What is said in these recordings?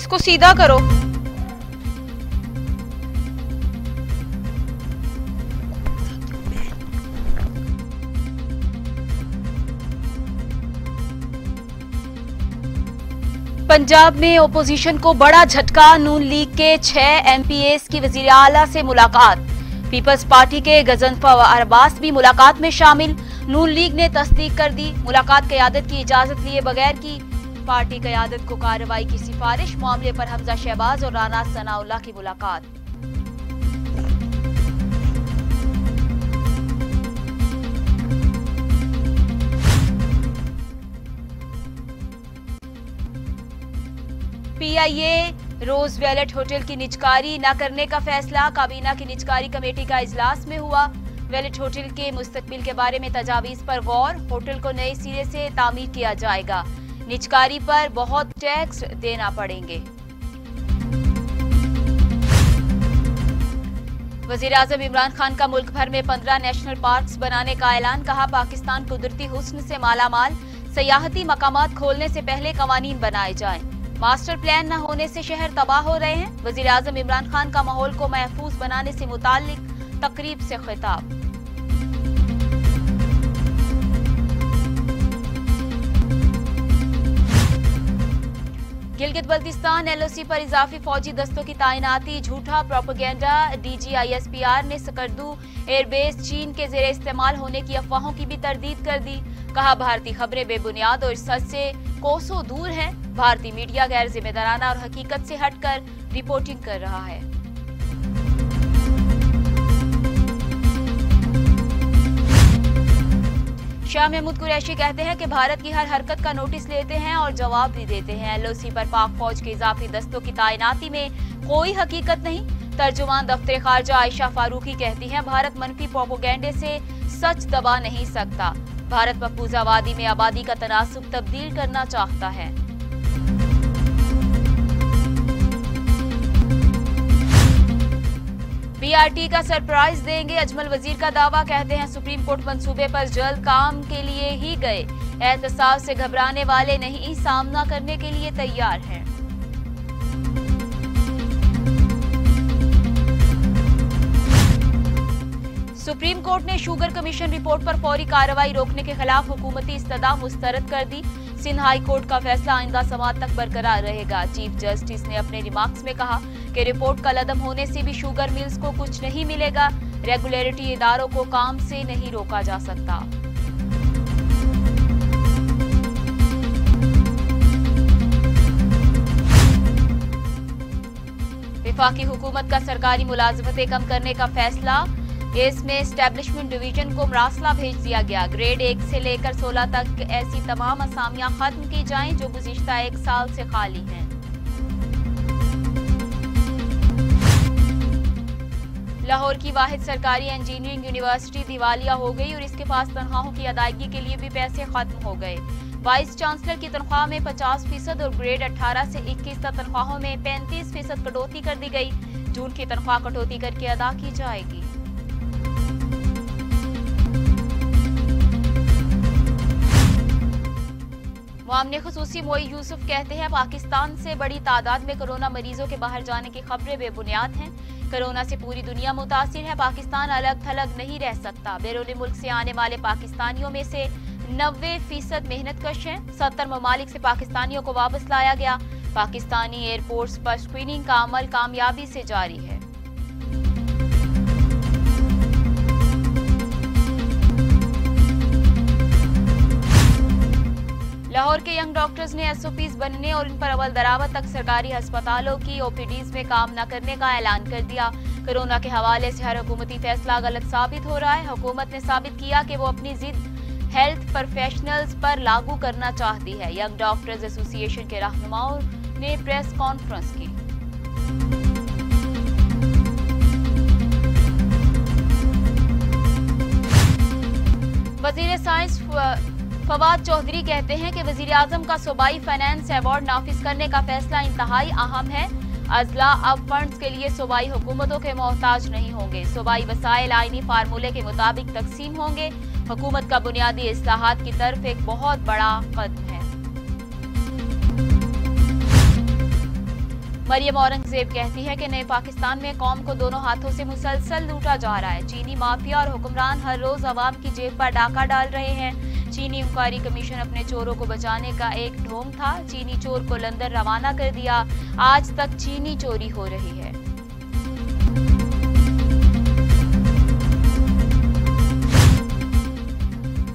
इसको सीधा करो। पंजाब में ओपोजिशन को बड़ा झटका। नून लीग के 6 एमपीएस की वजीर आला से मुलाकात। पीपल्स पार्टी के गजनफर अरबाज भी मुलाकात में शामिल। नून लीग ने तस्दीक कर दी। मुलाकात क़यादत की इजाजत लिए बगैर की। पार्टी क़यादत को कार्रवाई की सिफारिश। मामले पर हमजा शहबाज और राना सनाउल्लाह की मुलाकात। पीआईए रोज वेलेट होटल की निजकारी न करने का फैसला। काबीना की निजकारी कमेटी का इजलास में हुआ। वेलेट होटल के मुस्तकबिल के बारे में तजावीज पर गौर। होटल को नए सिरे से तामीर किया जाएगा। निजकारी पर बहुत टैक्स देना पड़ेंगे। वजीर आजम इमरान खान का मुल्क भर में 15 नेशनल पार्क्स बनाने का ऐलान। कहा, पाकिस्तान कुदरती हुस्न से मालामाल। सयाहती मकामात खोलने से पहले कवानीन बनाए जाएं। मास्टर प्लान न होने से शहर तबाह हो रहे हैं। वजीर आजम इमरान खान का माहौल को महफूज बनाने से मुताल्लिक तकरीब से खिताब। गिलगित बल्तिस्तान एलओसी पर इजाफी फौजी दस्तों की तैनाती। झूठा प्रोपेगेंडा। डीजीआईएसपीआर ने सकर्दू एयरबेस चीन के जेर इस्तेमाल होने की अफवाहों की भी तरदीद कर दी। कहा, भारतीय खबरें बेबुनियाद और सच से कोसों दूर हैं। भारतीय मीडिया गैर जिम्मेदाराना और हकीकत से हटकर रिपोर्टिंग कर रहा है। शाह महमूद कुरैशी कहते हैं कि भारत की हर हरकत का नोटिस लेते हैं और जवाब भी देते हैं। एलओसी पर पाक फौज के इजाफी दस्तों की तैनाती में कोई हकीकत नहीं। तर्जुमान दफ्तर खारजा आयशा फारूकी कहती हैं, भारत मनफी प्रोपेगेंडे से सच दबा नहीं सकता। भारत मकबूजा वादी में आबादी का तनासुब तब्दील करना चाहता है। बीआरटी का सरप्राइज देंगे, अजमल वजीर का दावा। कहते हैं, सुप्रीम कोर्ट मंसूबे पर जल्द काम के लिए ही गए। एहतसाब से घबराने वाले नहीं, सामना करने के लिए तैयार हैं। सुप्रीम कोर्ट ने शुगर कमीशन रिपोर्ट पर फौरी कार्रवाई रोकने के खिलाफ हुकूमती इस्तदा मुस्तरद कर दी। सिंध हाई कोर्ट का फैसला आइंदा समात तक बरकरार रहेगा। चीफ जस्टिस ने अपने रिमार्क्स में कहा कि रिपोर्ट का लदम होने से भी शुगर मिल्स को कुछ नहीं मिलेगा। रेगुलेटरी इदारों को काम से नहीं रोका जा सकता। वफाकी हुकूमत का सरकारी मुलाजमतें कम करने का फैसला। इसमें एस्टेब्लिशमेंट डिवीजन को मरासला भेज दिया गया। ग्रेड 1 से लेकर 16 तक ऐसी तमाम असामियां खत्म की जाएं जो गुज़िश्ता 1 साल से खाली हैं। लाहौर की वाहिद सरकारी इंजीनियरिंग यूनिवर्सिटी दिवालिया हो गई और इसके पास तनख्वाहों की अदायगी के लिए भी पैसे खत्म हो गए। वाइस चांसलर की तनख्वाह में 50% और ग्रेड 18 से 21 तक तनख्वाहों में 35% कटौती कर दी गई। जून की तनख्वाह कटौती करके अदा की जाएगी। मुआमने खुसूसी मोई यूसुफ कहते हैं, पाकिस्तान से बड़ी तादाद में कोरोना मरीजों के बाहर जाने की खबरें बेबुनियाद हैं। कोरोना से पूरी दुनिया मुतासिर है। पाकिस्तान अलग थलग नहीं रह सकता। बैरून मुल्क से आने वाले पाकिस्तानियों में से 90% मेहनतकश हैं। 70 ममालिक से पाकिस्तानियों को वापस लाया गया। पाकिस्तानी एयरपोर्ट्स पर स्क्रीनिंग का अमल कामयाबी से जारी है। लाहौर के यंग डॉक्टर्स ने एसओपीज बनने और इन पर अमल दरामद तक सरकारी अस्पतालों की ओपीडीज में काम न करने का ऐलान कर दिया। कोरोना के हवाले से हर हुकूमती फैसला गलत साबित हो रहा है। हुकूमत ने साबित किया कि वो अपनी जिद हेल्थ प्रोफेशनल्स पर लागू करना चाहती है। यंग डॉक्टर्स एसोसिएशन के रहनुमाओं ने प्रेस कॉन्फ्रेंस की। वजीर साइंस फवाद चौधरी कहते हैं कि वजीर आजम का सूबाई फाइनेंस अवार्ड नाफिज करने का फैसला इंतहाई अहम है। अजला अब फंड्स के लिए सूबाई हुकूमतों के मोहताज नहीं होंगे। सूबाई वसाइल आईनी फार्मूले के मुताबिक तकसीम होंगे। हुकूमत का बुनियादी इस्लाहात की तरफ एक बहुत बड़ा कदम है। मरियम औरंगजेब कहती है कि नए पाकिस्तान में कौम को दोनों हाथों से मुसलसल लूटा जा रहा है। चीनी माफिया और हुक्मरान हर रोज अवाम की जेब पर डाका डाल रहे हैं। चीनी इंक्वायरी कमीशन अपने चोरों को बचाने का एक ढोंग था। चीनी चोर को लंदन रवाना कर दिया। आज तक चीनी चोरी हो रही है।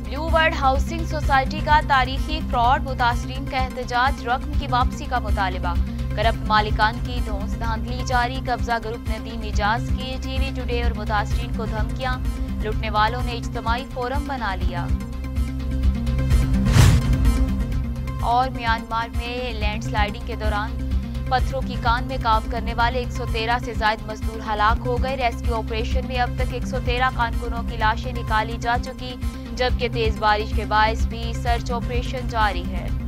ब्लू वर्ल्ड हाउसिंग सोसाइटी का तारीखी फ्रॉड, मुतासरीन का एहतजाज, रकम की वापसी का मुतालिबा। करप्ट मालिकान की धौंस धांधली जारी, कब्जा ग्रुप ने दी मिजाज की। टीवी टुडे और मुतासरीन को धमकियां, लुटने वालों ने इज्तिमाई फोरम बना लिया। और म्यांमार में लैंडस्लाइडिंग के दौरान पत्थरों की कान में काम करने वाले 113 से ज्यादा मजदूर हलाक हो गए। रेस्क्यू ऑपरेशन में अब तक 113 कारकुनों की लाशें निकाली जा चुकी, जबकि तेज बारिश के बायस भी सर्च ऑपरेशन जारी है।